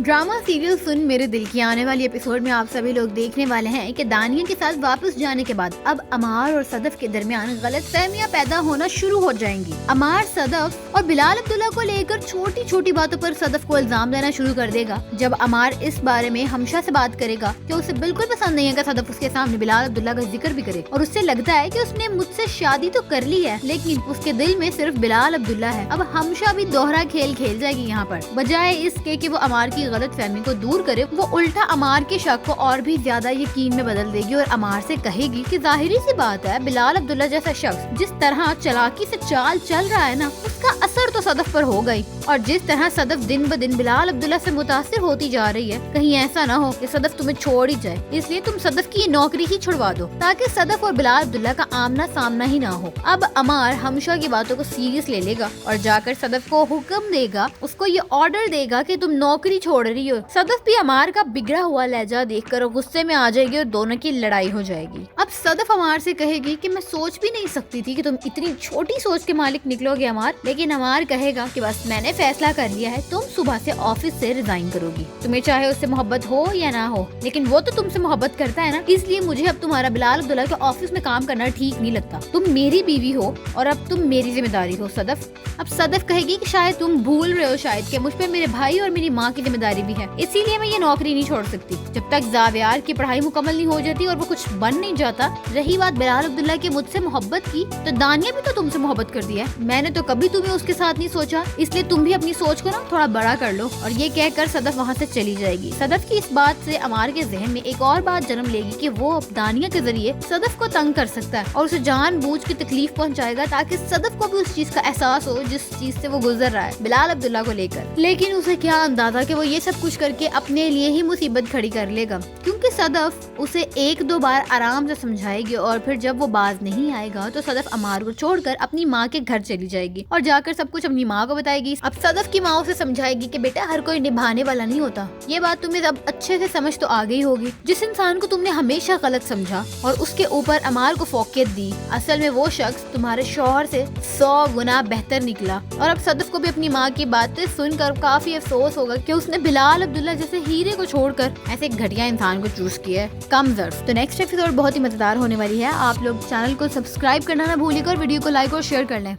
Drama serial सुन मेरे दिल की आने वाली एपिसोड में आप सभी लोग देखने वाले हैं कि दानिया के साथ वापस जाने के बाद अब अमार और सदफ के दरमियान गलतफहमियां पैदा होना शुरू हो जाएंगी। अमार सदफ और बिलाल अब्दुल्ला को लेकर छोटी छोटी बातों पर सदफ को इल्जाम देना शुरू कर देगा। जब अमार इस बारे में हमशा से बात करेगा कि उसे बिल्कुल पसंद नहीं है कि सदफ उसके सामने बिलाल अब्दुल्ला का जिक्र भी करे और उससे लगता है कि उसने मुझसे शादी तो कर ली है लेकिन उसके दिल में सिर्फ बिलाल अब्दुल्ला है। अब हमशा भी दोहरा खेल खेल जाएगी यहाँ पर। बजाय इसके कि वो अमार की गलतफहमी को दूर करे, वो उल्टा अमार के शक को और भी ज्यादा यकीन में बदल देगी और अमार से कहेगी कि जाहिरी सी बात है, बिलाल अब्दुल्ला जैसा शख्स जिस तरह चालाकी से चाल चल रहा है ना, उसका असर तो सदफ पर होगा ही। और जिस तरह सदफ दिन ब दिन बिलाल अब्दुल्ला से मुतासिर होती जा रही है, कहीं ऐसा ना हो कि सदफ तुम्हें छोड़ ही जाए। इसलिए तुम सदफ की ये नौकरी ही छुड़वा दो ताकि सदफ और बिलाल अब्दुल्ला का आमना सामना ही ना हो। अब अमार हमशा की बातों को सीरियस ले लेगा और जाकर सदफ को हुक्म देगा, उसको ये ऑर्डर देगा कि तुम नौकरी छोड़ रही हो। सदफ भी अमार का बिगड़ा हुआ लहजा देखकर गुस्से में आ जाएगी और दोनों की लड़ाई हो जाएगी। अब सदफ अमार से कहेगी कि मैं सोच भी नहीं सकती थी कि तुम इतनी छोटी सोच के मालिक निकलोगे अमार। लेकिन अमार कहेगा कि बस मैंने फैसला कर लिया है, तुम सुबह से ऑफिस से रिजाइन करोगी। तुम्हें चाहे उससे मोहब्बत हो या ना हो, लेकिन वो तो तुमसे मोहब्बत करता है ना, इसलिए मुझे अब तुम्हारा बिलाल अब्दुल्ला के ऑफिस में काम करना ठीक नहीं लगता। तुम मेरी बीवी हो और अब तुम मेरी जिम्मेदारी हो सदफ। अब सदफ कहेगी कि शायद तुम भूल रहे हो शायद कि मुझ पे मेरे भाई और मेरी माँ की जिम्मेदारी भी है, इसीलिए मैं ये नौकरी नहीं छोड़ सकती जब तक जावियार की पढ़ाई मुकम्मल नहीं हो जाती और वो कुछ बन नहीं जाता। रही बात बिलाल अब्दुल्ला की मुझसे मोहब्बत की, तो दानिया भी तो तुमसे मोहब्बत कर दिया है, मैंने तो कभी तुम्हें उसके साथ नहीं सोचा, इसलिए तुम भी अपनी सोच को ना थोड़ा बड़ा कर लो। और ये कहकर सदफ वहाँ से चली जाएगी। सदफ की इस बात से अमार के जहन में एक और बात जन्म लेगी कि वो दानिया के जरिए सदफ को तंग कर सकता है और उसे जानबूझ के तकलीफ पहुँचाएगा ताकि सदफ को भी उस चीज का एहसास हो जिस चीज से वो गुजर रहा है बिलाल अब्दुल्ला को लेकर। लेकिन उसे क्या अंदाजा कि वो ये सब कुछ करके अपने लिए ही मुसीबत खड़ी कर लेगा, क्योंकि सदफ उसे एक दो बार आराम से समझाएगी और फिर जब वो बाज नहीं आएगा तो सदफ अमार को छोड़कर अपनी माँ के घर चली जाएगी और जाकर सब कुछ अपनी माँ को बताएगी। अब सदफ की माँ उसे समझाएगी कि बेटा हर कोई निभाने वाला नहीं होता, ये बात तुम्हें अब अच्छे से समझ तो आ गई होगी। जिस इंसान को तुमने हमेशा गलत समझा और उसके ऊपर अमार को फौकियत दी, असल में वो शख्स तुम्हारे शौहर से 100 गुना बेहतर निकला। और अब सदफ को भी अपनी माँ की बातें सुनकर काफी अफसोस होगा कि उसने बिलाल अब्दुल्ला जैसे हीरे को छोड़कर ऐसे घटिया इंसान को चूज किया है, कम ज़र्फ। तो नेक्स्ट एपिसोड बहुत ही मजेदार होने वाली है। आप लोग चैनल को सब्सक्राइब करना ना भूलिएगा और वीडियो को लाइक और शेयर कर लें।